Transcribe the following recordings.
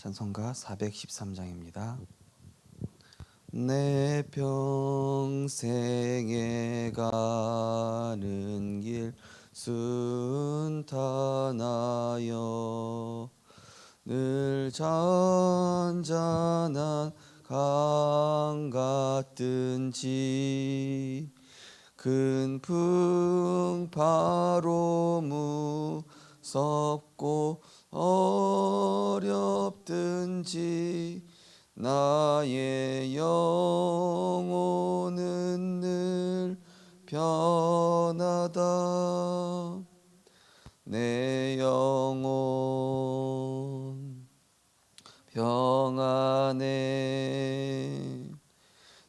찬송가 413장입니다. 내 평생에 가는 길 순탄하여 늘 잔잔한 강 같든지 큰 풍파로 무섭고 어렵든지 나의 영혼은 늘 편하다. 내 영혼 평안해.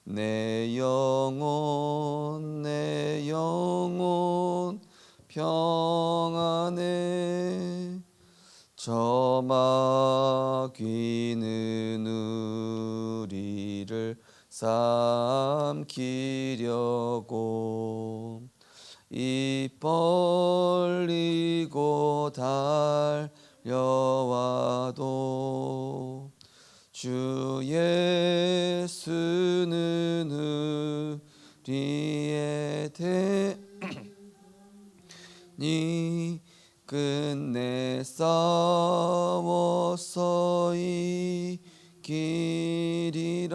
내 영혼 평안해. 저마귀는 우리를 삼키려고 입 벌리고 달려와도 주 예수는 우리의 대니 끝내 싸워서 이기리라.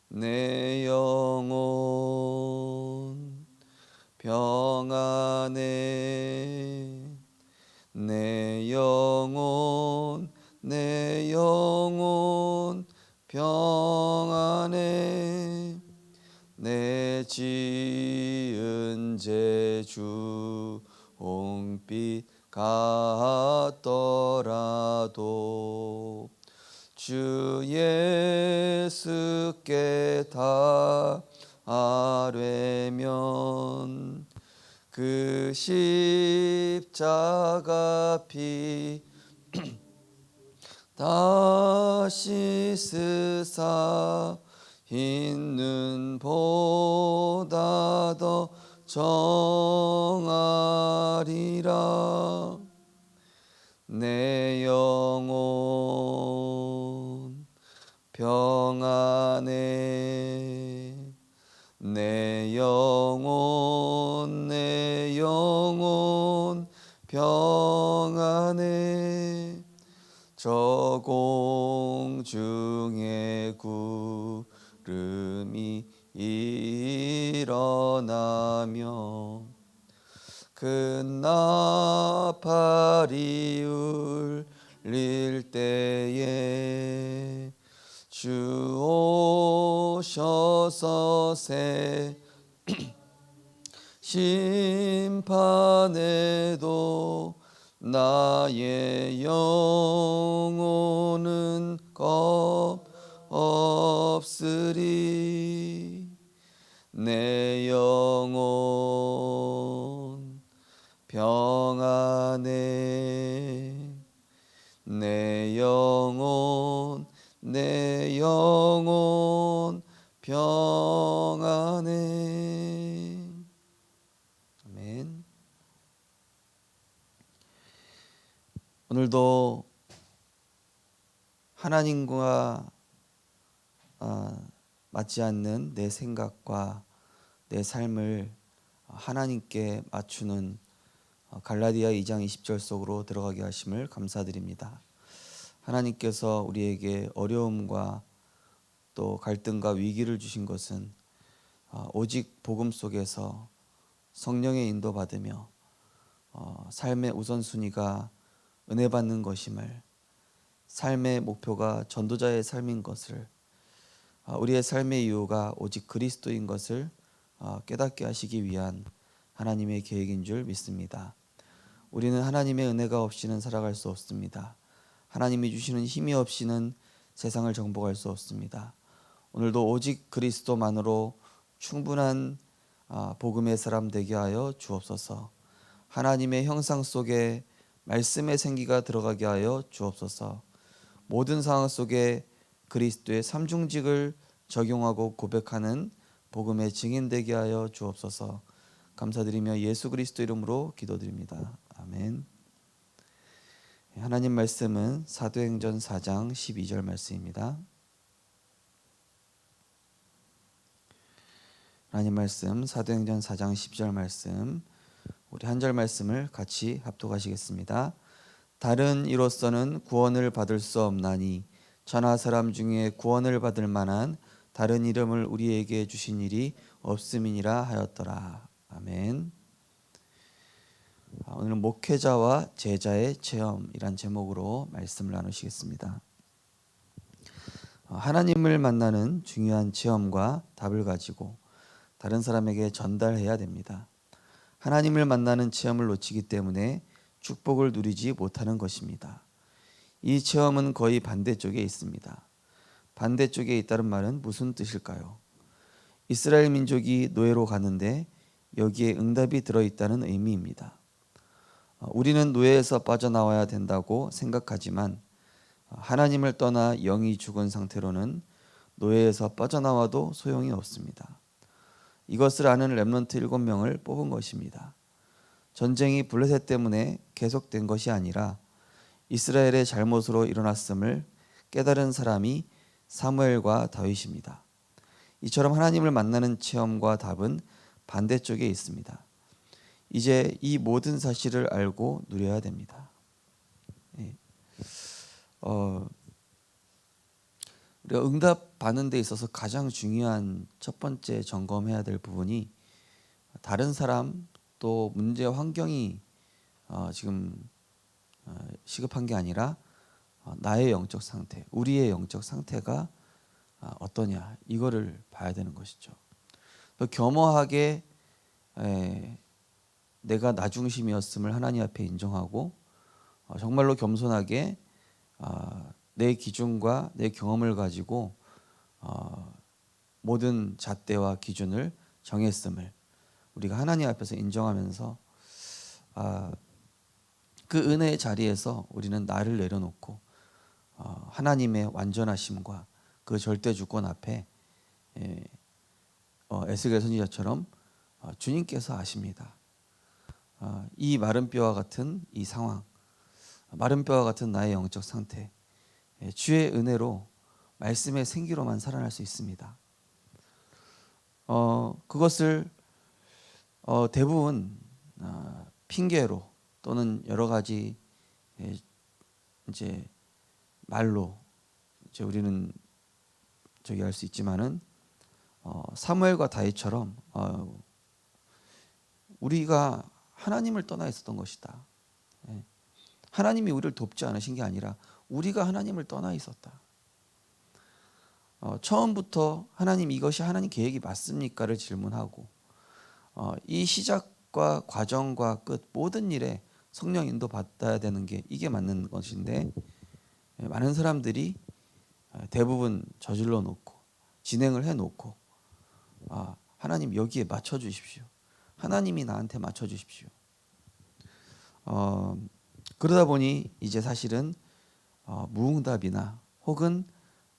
내 영혼 평안해. 내 영혼 평안해. 내 지은 죄주 홍빛 같더라도 주 예수께 다 아뢰면 그 십자가 피 다시 쓰사 흰 눈보다 더 정하리라. 내 영혼 평안해. 내 영혼 평안해. 저 공중에 구름이 일어나며 큰 나팔이 울릴 때에 주 오셔서 새 심판에도 나의 영혼은 겁 없으리. 내 영혼 평안해. 내 영혼 평안해. 아멘. 오늘도 하나님과 맞지 않는 내 생각과 내 삶을 하나님께 맞추는 갈라디아 2장 20절 속으로 들어가게 하심을 감사드립니다. 하나님께서 우리에게 어려움과 또 갈등과 위기를 주신 것은 오직 복음 속에서 성령의 인도받으며 삶의 우선순위가 은혜 받는 것임을, 삶의 목표가 전도자의 삶인 것을, 우리의 삶의 이유가 오직 그리스도인 것을 깨닫게 하시기 위한 하나님의 계획인 줄 믿습니다. 우리는 하나님의 은혜가 없이는 살아갈 수 없습니다. 하나님이 주시는 힘이 없이는 세상을 정복할 수 없습니다. 오늘도 오직 그리스도만으로 충분한 복음의 사람 되게 하여 주옵소서. 하나님의 형상 속에 말씀의 생기가 들어가게 하여 주옵소서. 모든 상황 속에 그리스도의 삼중직을 적용하고 고백하는 복음의 증인 되게 하여 주옵소서. 감사드리며 예수 그리스도 이름으로 기도드립니다. 아멘. 하나님 말씀은 사도행전 4장 12절 말씀입니다. 하나님 말씀 사도행전 4장 12절 말씀, 우리 한 절 말씀을 같이 합독하시겠습니다. 다른 이로서는 구원을 받을 수 없나니 천하 사람 중에 구원을 받을 만한 다른 이름을 우리에게 주신 일이 없음이니라 하였더라. 아멘. 오늘은 목회자와 제자의 체험이란 제목으로 말씀을 나누시겠습니다. 하나님을 만나는 중요한 체험과 답을 가지고 다른 사람에게 전달해야 됩니다. 하나님을 만나는 체험을 놓치기 때문에 축복을 누리지 못하는 것입니다. 이 체험은 거의 반대쪽에 있습니다. 반대쪽에 있다는 말은 무슨 뜻일까요? 이스라엘 민족이 노예로 가는데 여기에 응답이 들어있다는 의미입니다. 우리는 노예에서 빠져나와야 된다고 생각하지만 하나님을 떠나 영이 죽은 상태로는 노예에서 빠져나와도 소용이 없습니다. 이것을 아는 렘넌트 7명을 뽑은 것입니다. 전쟁이 블레셋 때문에 계속된 것이 아니라 이스라엘의 잘못으로 일어났음을 깨달은 사람이 사무엘과 다윗입니다. 이처럼 하나님을 만나는 체험과 답은 반대쪽에 있습니다. 이제 이 모든 사실을 알고 누려야 됩니다. 우리가 응답 받는 데 있어서 가장 중요한 첫 번째 점검해야 될 부분이 다른 사람 또 문제 환경이 지금 시급한 게 아니라 나의 영적 상태, 우리의 영적 상태가 어떠냐, 이거를 봐야 되는 것이죠. 겸허하게 내가 나 중심이었음을 하나님 앞에 인정하고 정말로 겸손하게 내 기준과 내 경험을 가지고 모든 잣대와 기준을 정했음을 우리가 하나님 앞에서 인정하면서 그 은혜의 자리에서 우리는 나를 내려놓고 하나님의 완전하심과 그 절대 주권 앞에 에스겔 선지자처럼 주님께서 아십니다. 이 마른 뼈와 같은 이 상황, 마른 뼈와 같은 나의 영적 상태, 주의 은혜로 말씀의 생기로만 살아날 수 있습니다. 그것을 대부분 핑계로 또는 여러 가지 이제 말로 이제 우리는 저기 할 수 있지만은 사무엘과 다윗처럼 우리가 하나님을 떠나 있었던 것이다. 하나님이 우리를 돕지 않으신 게 아니라 우리가 하나님을 떠나 있었다. 처음부터 하나님 이것이 하나님 계획이 맞습니까를 질문하고 이 시작과 과정과 끝 모든 일에 성령 인도 받아야 되는 게 이게 맞는 것인데 많은 사람들이 대부분 저질러 놓고 진행을 해 놓고 하나님 여기에 맞춰 주십시오. 하나님이 나한테 맞춰 주십시오. 그러다 보니 이제 사실은 무응답이나 혹은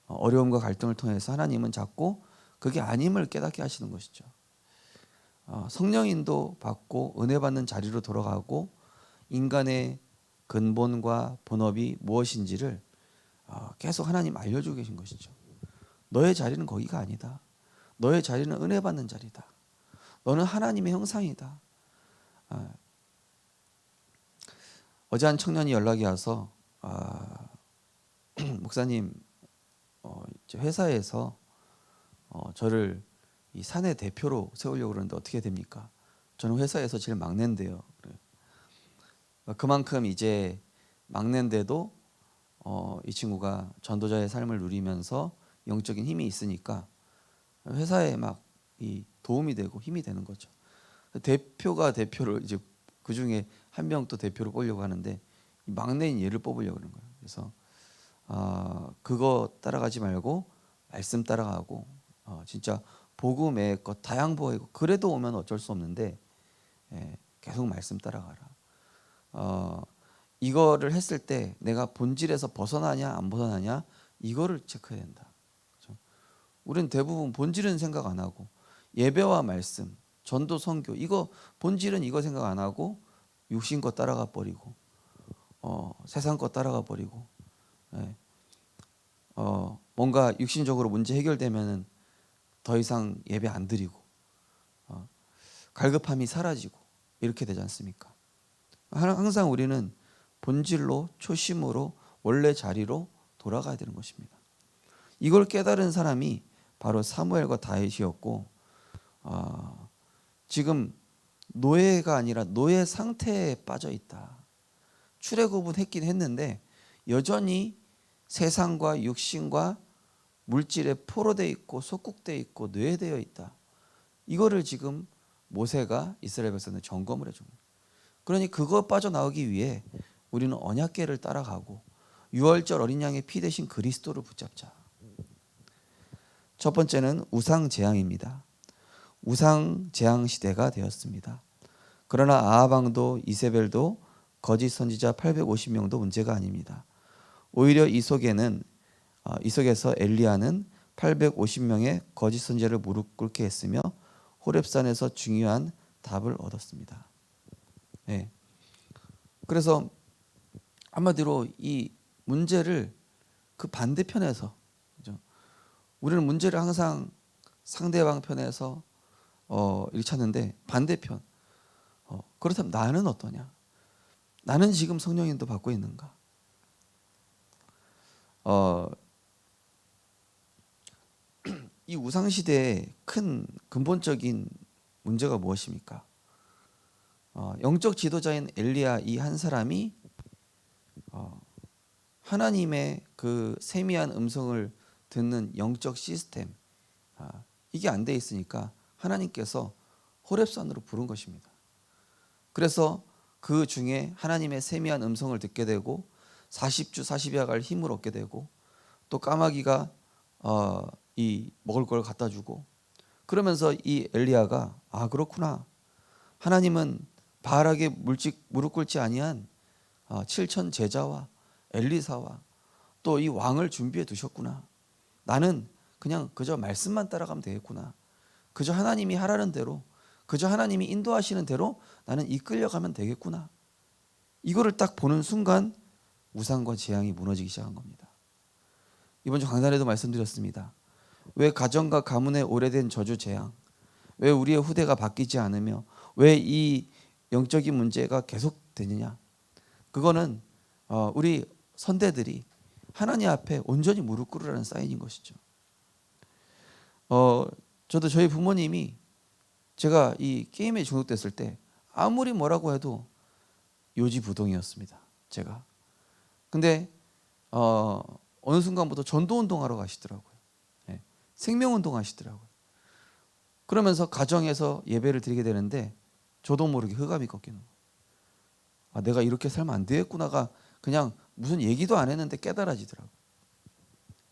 어려움과 갈등을 통해서 하나님은 자꾸 그게 아님을 깨닫게 하시는 것이죠. 성령 인도 받고 은혜 받는 자리로 돌아가고 인간의 근본과 본업이 무엇인지를 계속 하나님 알려주고 계신 것이죠. 너의 자리는 거기가 아니다. 너의 자리는 은혜 받는 자리다. 너는 하나님의 형상이다. 어제 한 청년이 연락이 와서 목사님 회사에서 저를 이 사내 대표로 세우려고 그러는데 어떻게 됩니까? 저는 회사에서 제일 막내인데요. 그만큼 이제 막내인데도 이 친구가 전도자의 삶을 누리면서 영적인 힘이 있으니까 회사에 막 이 도움이 되고 힘이 되는 거죠. 대표가 대표를 이제 그 중에 한 명 또 대표로 뽑으려고 하는데 막내인 얘를 뽑으려고 그러는 거예요. 그래서 그거 따라가지 말고 말씀 따라가고 진짜 복음의 것 다양보이고 그래도 오면 어쩔 수 없는데 계속 말씀 따라가라. 이거를 했을 때 내가 본질에서 벗어나냐 안 벗어나냐 이거를 체크해야 된다. 그렇죠? 우리는 대부분 본질은 생각 안 하고 예배와 말씀, 전도 선교 이거 본질은 이거 생각 안 하고 육신껏 따라가 버리고 세상 것 따라가 버리고, 예, 뭔가 육신적으로 문제 해결되면은 더 이상 예배 안 드리고, 갈급함이 사라지고 이렇게 되지 않습니까? 항상 우리는 본질로, 초심으로, 원래 자리로 돌아가야 되는 것입니다. 이걸 깨달은 사람이 바로 사무엘과 다윗이었고, 지금 노예가 아니라 노예 상태에 빠져 있다. 출애굽은 했는데 여전히 세상과 육신과 물질에 포로되어 있고 속국되어 있고 노예되어 있다. 이거를 지금 모세가 이스라엘 백성들 점검을 해줍니다. 그러니 그거 빠져나오기 위해 우리는 언약궤를 따라가고 유월절 어린 양의 피 대신 그리스도를 붙잡자. 첫 번째는 우상 제왕입니다. 우상 제왕 시대가 되었습니다. 그러나 아합 왕도 이세벨도 거짓 선지자 850명도 문제가 아닙니다. 오히려 이 속에서 엘리야는 850명의 거짓 선지자를 무릎 꿇게 했으며 호렙산에서 중요한 답을 얻었습니다. 네. 그래서 한마디로 이 문제를 그 반대편에서, 그죠? 우리는 문제를 항상 상대방 편에서 이렇게 찾는데 반대편, 그렇다면 나는 어떠냐? 나는 지금 성령인도 받고 있는가? 이 우상 시대의 큰 근본적인 문제가 무엇입니까? 영적 지도자인 엘리야 이 한 사람이 하나님의 그 세미한 음성을 듣는 영적 시스템, 이게 안 돼 있으니까 하나님께서 호렙산으로 부른 것입니다. 그래서 그 중에 하나님의 세미한 음성을 듣게 되고 40주 40야갈 힘을 얻게 되고 또 까마귀가 이 먹을 걸 갖다 주고, 그러면서 이 엘리야가 그렇구나, 하나님은 바알에게 무릎 꿇지 아니한 7천 제자와 엘리사와 또 이 왕을 준비해 두셨구나. 나는 그냥 그저 말씀만 따라가면 되겠구나. 그저 하나님이 하라는 대로, 그저 하나님이 인도하시는 대로 나는 이끌려가면 되겠구나. 이거를 딱 보는 순간 우상과 재앙이 무너지기 시작한 겁니다. 이번 주 강단에도 말씀드렸습니다. 왜 가정과 가문의 오래된 저주 재앙, 왜 우리의 후대가 바뀌지 않으며 왜 이 영적인 문제가 계속되느냐? 그거는 우리 선대들이 하나님 앞에 온전히 무릎 꿇으라는 사인인 것이죠. 저도 저희 부모님이 제가 이 게임에 중독됐을 때 아무리 뭐라고 해도 요지부동이었습니다. 제가. 근데 어느 순간부터 전도운동하러 가시더라고요. 네. 생명운동 하시더라고요. 그러면서 가정에서 예배를 드리게 되는데 저도 모르게 흑암이 꺾이는 거예요. 내가 이렇게 살면 안 되겠구나가 그냥 무슨 얘기도 안 했는데 깨달아지더라고요.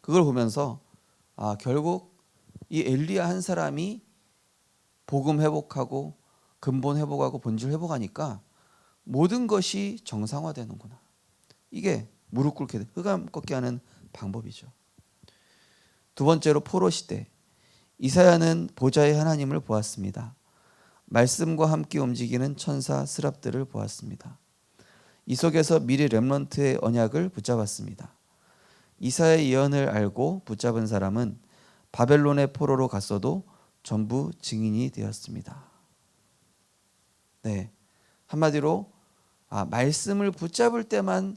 그걸 보면서 결국 이 엘리야 한 사람이 복음 회복하고 근본 회복하고 본질 회복하니까 모든 것이 정상화되는구나. 이게 무릎 꿇게 흑암 꺾게 하는 방법이죠. 두 번째로 포로 시대. 이사야는 보좌의 하나님을 보았습니다. 말씀과 함께 움직이는 천사 스랍들을 보았습니다. 이 속에서 미리 렘넌트의 언약을 붙잡았습니다. 이사야의 예언을 알고 붙잡은 사람은 바벨론의 포로로 갔어도 전부 증인이 되었습니다. 네, 한마디로 말씀을 붙잡을 때만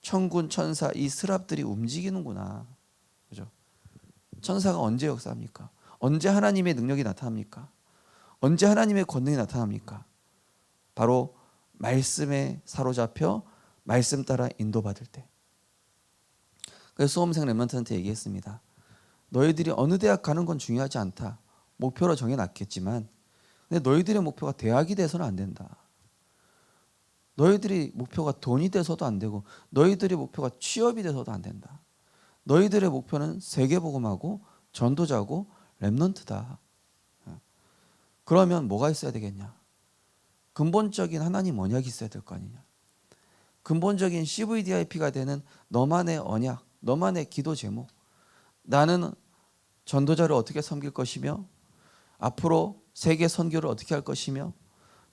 천군 천사 이 스랍들이 움직이는구나. 그죠? 천사가 언제 역사합니까? 언제 하나님의 능력이 나타납니까? 언제 하나님의 권능이 나타납니까? 바로 말씀에 사로잡혀 말씀 따라 인도받을 때. 그래서 수험생 렘넌트한테 얘기했습니다. 너희들이 어느 대학 가는 건 중요하지 않다. 목표로 정해놨겠지만 근데 너희들의 목표가 대학이 돼서는 안 된다. 너희들이 목표가 돈이 돼서도 안 되고 너희들의 목표가 취업이 돼서도 안 된다. 너희들의 목표는 세계복음하고 전도자고 렘넌트다. 그러면 뭐가 있어야 되겠냐? 근본적인 하나님 언약이 있어야 될 거 아니냐? 근본적인 CVDIP가 되는 너만의 언약, 너만의 기도 제목. 나는 전도자를 어떻게 섬길 것이며 앞으로 세계 선교를 어떻게 할 것이며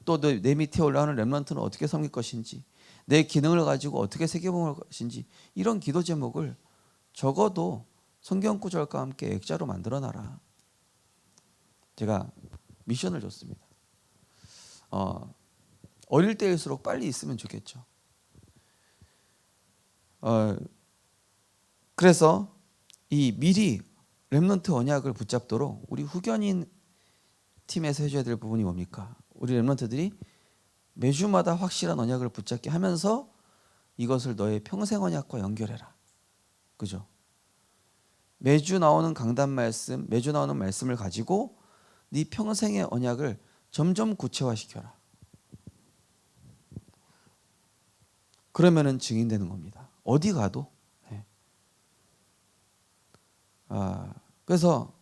또 내 밑에 올라오는 렘넌트는 어떻게 섬길 것인지, 내 기능을 가지고 어떻게 세계복음을 것인지 이런 기도 제목을 적어도 성경 구절과 함께 액자로 만들어놔라. 제가 미션을 줬습니다. 어릴 때일수록 빨리 있으면 좋겠죠. 그래서 이 미리 렘넌트 언약을 붙잡도록 우리 후견인 팀에서 해줘야 될 부분이 뭡니까? 우리 렘넌트들이 매주마다 확실한 언약을 붙잡게 하면서 이것을 너의 평생 언약과 연결해라. 그죠? 매주 나오는 강단 말씀, 매주 나오는 말씀을 가지고 네 평생의 언약을 점점 구체화시켜라. 그러면은 증인되는 겁니다. 어디 가도. 네. 그래서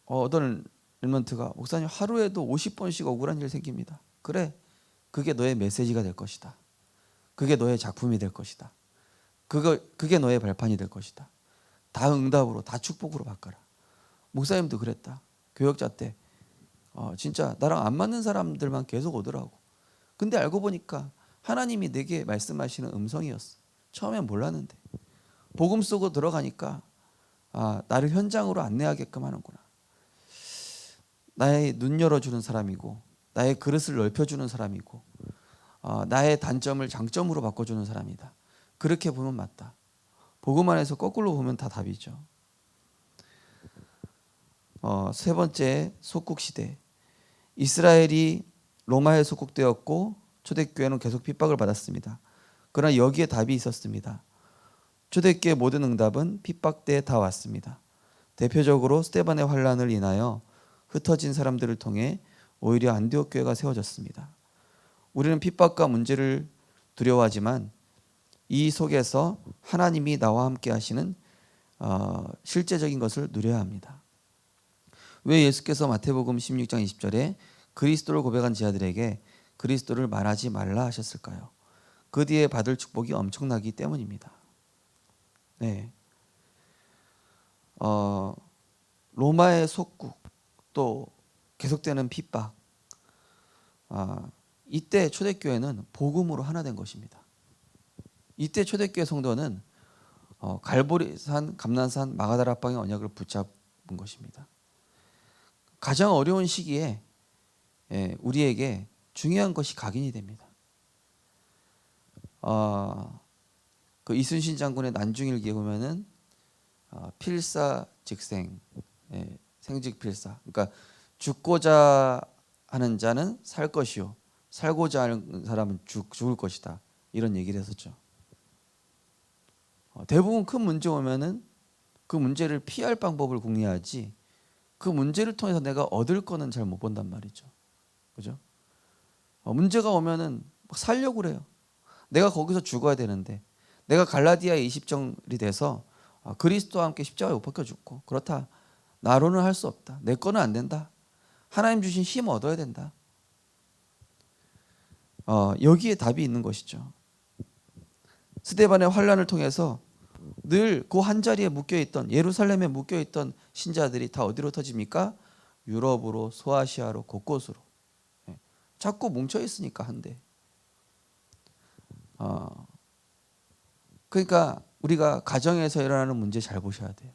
어떤 렘넌트가 목사님 하루에도 50번씩 억울한 일 생깁니다. 그래, 그게 너의 메시지가 될 것이다. 그게 너의 작품이 될 것이다. 그게 너의 발판이 될 것이다. 다 응답으로, 다 축복으로 바꿔라. 목사님도 그랬다. 교역자 때 진짜 나랑 안 맞는 사람들만 계속 오더라고. 근데 알고 보니까 하나님이 내게 말씀하시는 음성이었어. 처음엔 몰랐는데 복음 속으로 들어가니까 나를 현장으로 안내하게끔 하는구나. 나의 눈 열어주는 사람이고, 나의 그릇을 넓혀주는 사람이고, 나의 단점을 장점으로 바꿔주는 사람이다. 그렇게 보면 맞다. 복음 안에서 거꾸로 보면 다 답이죠. 세 번째, 속국시대. 이스라엘이 로마에 속국되었고 초대교회는 계속 핍박을 받았습니다. 그러나 여기에 답이 있었습니다. 초대교회의 모든 응답은 핍박 때에 다 왔습니다. 대표적으로 스데반의 환란을 인하여 흩어진 사람들을 통해 오히려 안디옥 교회가 세워졌습니다. 우리는 핍박과 문제를 두려워하지만 이 속에서 하나님이 나와 함께 하시는 실제적인 것을 누려야 합니다. 왜 예수께서 마태복음 16장 20절에 그리스도를 고백한 자들에게 그리스도를 말하지 말라 하셨을까요? 그 뒤에 받을 축복이 엄청나기 때문입니다. 네. 로마의 속국, 또 계속되는 핍박. 이때 초대교회는 복음으로 하나 된 것입니다. 이때 초대교회 성도는 갈보리산, 감난산, 마가다라방의 언약을 붙잡은 것입니다. 가장 어려운 시기에 우리에게 중요한 것이 각인이 됩니다. 그 이순신 장군의 난중일기에 보면은 필사즉생, 생직필사. 그러니까 죽고자 하는 자는 살 것이요, 살고자 하는 사람은 죽을 것이다. 이런 얘기를 했었죠. 대부분 큰 문제 오면은 그 문제를 피할 방법을 궁리하지 그 문제를 통해서 내가 얻을 거는 잘 못 본단 말이죠. 그죠? 문제가 오면은 막 살려고 그래요. 내가 거기서 죽어야 되는데, 내가 갈라디아의 20절이 돼서 그리스도와 함께 십자가에 못 박혀 죽고, 그렇다. 나로는 할 수 없다. 내 거는 안 된다. 하나님 주신 힘 얻어야 된다. 여기에 답이 있는 것이죠. 스데반의 환란을 통해서 늘 그 한 자리에 묶여있던, 예루살렘에 묶여있던 신자들이 다 어디로 터집니까? 유럽으로, 소아시아로, 곳곳으로. 자꾸 뭉쳐있으니까 한데. 그러니까 우리가 가정에서 일어나는 문제 잘 보셔야 돼요.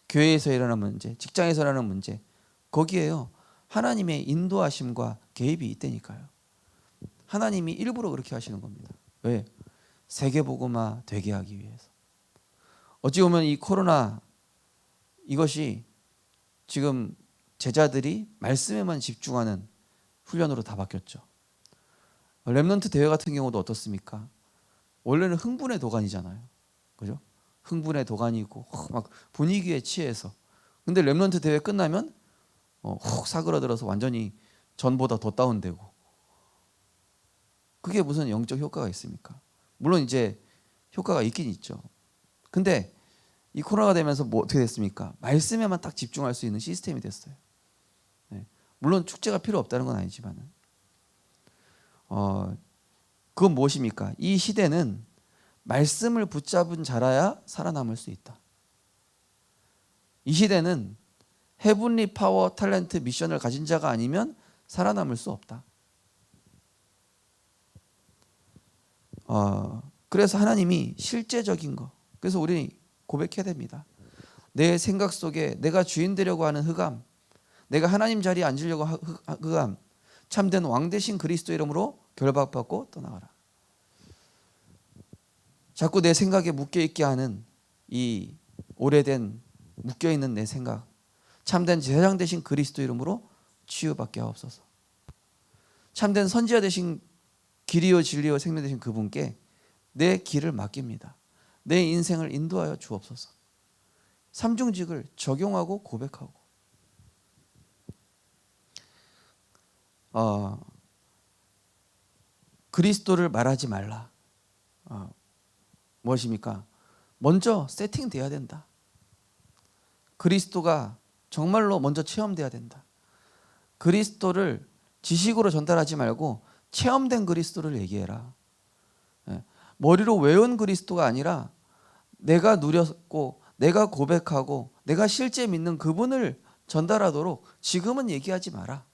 교회에서 일어나는 문제, 직장에서 일어나는 문제, 거기에요 하나님의 인도하심과 개입이 있다니까요. 하나님이 일부러 그렇게 하시는 겁니다. 왜? 세계복음화 되게 하기 위해서. 어찌 보면 이 코로나, 이것이 지금 제자들이 말씀에만 집중하는 훈련으로 다 바뀌었죠. 렘넌트 대회 같은 경우도 어떻습니까? 원래는 흥분의 도가니잖아요. 그죠? 흥분의 도가니고 막 분위기에 취해서. 근데 렘넌트 대회 끝나면 훅 사그라들어서 완전히 전보다 더 다운되고. 그게 무슨 영적 효과가 있습니까? 물론 이제 효과가 있긴 있죠. 근데 이 코로나가 되면서 뭐 어떻게 됐습니까? 말씀에만 딱 집중할 수 있는 시스템이 됐어요. 네. 물론 축제가 필요 없다는 건 아니지만은 그건 무엇입니까? 이 시대는 말씀을 붙잡은 자라야 살아남을 수 있다. 이 시대는 헤븐리 파워, 탤런트, 미션을 가진 자가 아니면 살아남을 수 없다. 그래서 하나님이 실제적인 거, 그래서 우리 고백해야 됩니다. 내 생각 속에 내가 주인 되려고 하는 흑암, 내가 하나님 자리에 앉으려고 흑암, 참된 왕 되신 그리스도 이름으로 결박받고 떠나가라. 자꾸 내 생각에 묶여있게 하는 이 오래된 묶여있는 내 생각, 참된 제사장 되신 그리스도 이름으로 치유받게 하옵소서. 참된 선지자 되신 길이요 진리요 생명 되신 그분께 내 길을 맡깁니다. 내 인생을 인도하여 주옵소서. 삼중직을 적용하고 고백하고, 그리스도를 말하지 말라. 무엇입니까? 먼저 세팅돼야 된다. 그리스도가 정말로 먼저 체험돼야 된다. 그리스도를 지식으로 전달하지 말고 체험된 그리스도를 얘기해라. 머리로 외운 그리스도가 아니라 내가 누렸고 내가 고백하고 내가 실제 믿는 그분을 전달하도록 지금은 얘기하지 마라.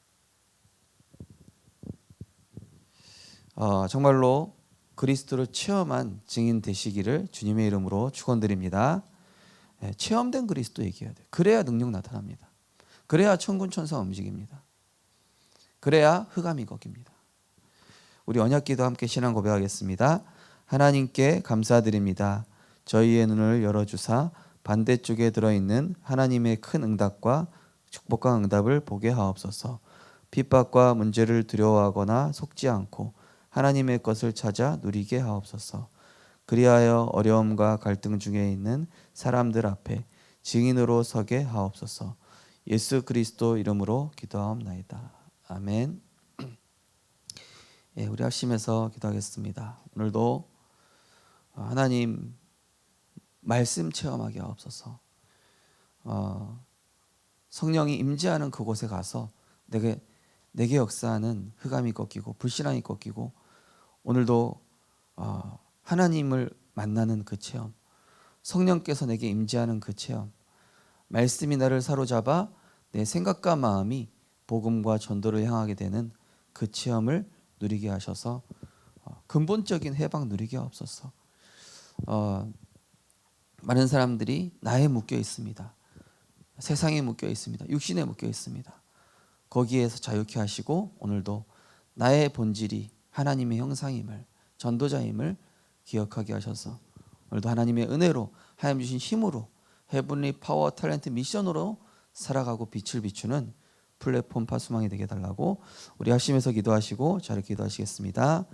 정말로 그리스도를 체험한 증인 되시기를 주님의 이름으로 축원드립니다. 체험된 그리스도 얘기해야 돼. 그래야 능력 나타납니다. 그래야 천군 천사 움직입니다. 그래야 흑암이 꺾입니다. 우리 언약기도 함께 신앙 고백하겠습니다. 하나님께 감사드립니다. 저희의 눈을 열어주사 반대쪽에 들어있는 하나님의 큰 응답과 축복과 응답을 보게 하옵소서. 핍박과 문제를 두려워하거나 속지 않고 하나님의 것을 찾아 누리게 하옵소서. 그리하여 어려움과 갈등 중에 있는 사람들 앞에 증인으로 서게 하옵소서. 예수 그리스도 이름으로 기도하옵나이다. 아멘. 우리 합심해서 기도하겠습니다. 오늘도 하나님 말씀 체험하게 하옵소서. 성령이 임재하는 그곳에 가서 내게 역사하는 흑암이 꺾이고 불신앙이 꺾이고, 오늘도 하나님을 만나는 그 체험, 성령께서 내게 임재하는 그 체험, 말씀이 나를 사로잡아 내 생각과 마음이 복음과 전도를 향하게 되는 그 체험을 누리게 하셔서 근본적인 해방 누리게 하옵소서. 많은 사람들이 나에 묶여 있습니다. 세상에 묶여 있습니다. 육신에 묶여 있습니다. 거기에서 자유케 하시고 오늘도 나의 본질이 하나님의 형상임을, 전도자임을 기억하게 하셔서 오늘도 하나님의 은혜로, 하나님 주신 힘으로 헤븐리 파워 탤런트 미션으로 살아가고 빛을 비추는 플랫폼 파수망이 되게 달라고 우리 합심해서 기도하시고 자리 기도하시겠습니다.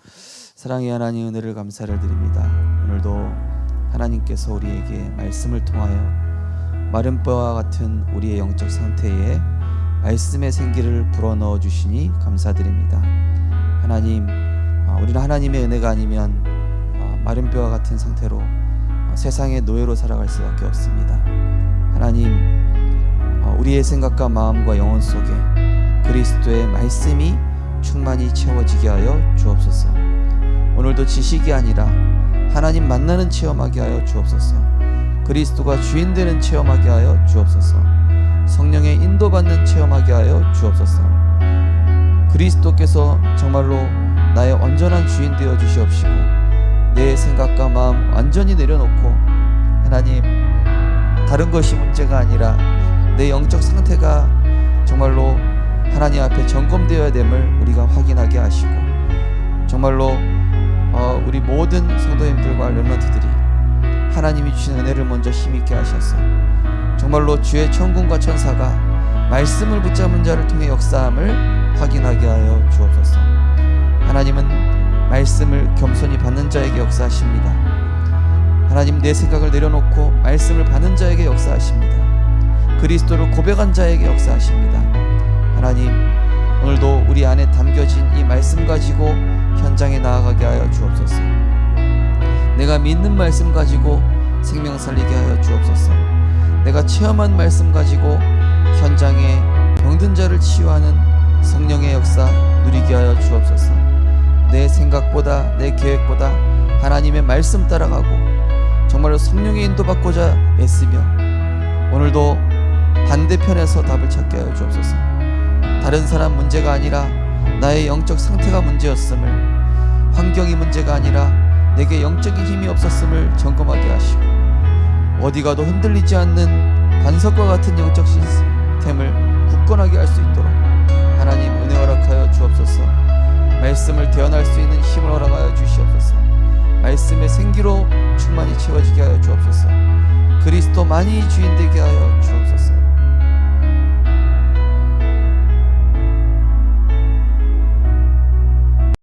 사랑의 하나님, 은혜를 감사를 드립니다. 오늘도 하나님께서 우리에게 말씀을 통하여 마른 뼈와 같은 우리의 영적 상태에 말씀의 생기를 불어넣어 주시니 감사드립니다. 하나님, 우리는 하나님의 은혜가 아니면 마른 뼈와 같은 상태로 세상의 노예로 살아갈 수밖에 없습니다. 하나님, 우리의 생각과 마음과 영혼 속에 그리스도의 말씀이 충만히 채워지게 하여 주옵소서. 오늘도 지식이 아니라 하나님 만나는 체험하게 하여 주옵소서. 그리스도가 주인 되는 체험하게 하여 주옵소서. 성령의 인도받는 체험하게 하여 주옵소서. 그리스도께서 정말로 나의 온전한 주인 되어 주시옵시고 내 생각과 마음 완전히 내려놓고 하나님, 다른 것이 문제가 아니라 내 영적 상태가 정말로 하나님 앞에 점검되어야 됨을 우리가 확인하게 하시고, 정말로 우리 모든 성도님들과 렘넌트들이 하나님이 주신 은혜를 먼저 힘있게 하셔서 정말로 주의 천군과 천사가 말씀을 붙잡은 자를 통해 역사함을 확인하게 하여 주옵소서. 하나님은 말씀을 겸손히 받는 자에게 역사하십니다. 하나님, 내 생각을 내려놓고 말씀을 받는 자에게 역사하십니다. 그리스도를 고백한 자에게 역사하십니다. 하나님, 오늘도 우리 안에 담겨진 이 말씀 가지고 현장에 나아가게 하여 주옵소서. 내가 믿는 말씀 가지고 생명 살리게 하여 주옵소서. 내가 체험한 말씀 가지고 현장에 병든 자를 치유하는 성령의 역사 누리게 하여 주옵소서. 내 생각보다 내 계획보다 하나님의 말씀 따라가고 정말로 성령의 인도받고자 애쓰며 오늘도 반대편에서 답을 찾게 하여 주옵소서. 다른 사람 문제가 아니라 나의 영적 상태가 문제였음을, 환경이 문제가 아니라 내게 영적인 힘이 없었음을 점검하게 하시고 어디 가도 흔들리지 않는 반석과 같은 영적 시스템을 굳건하게 할 수 있도록 하나님 은혜 허락하여 주옵소서. 말씀을 대언할 수 있는 힘을 허락하여 주시옵소서. 말씀의 생기로 충만히 채워지게 하여 주옵소서. 그리스도만이 주인 되게 하여 주옵소서.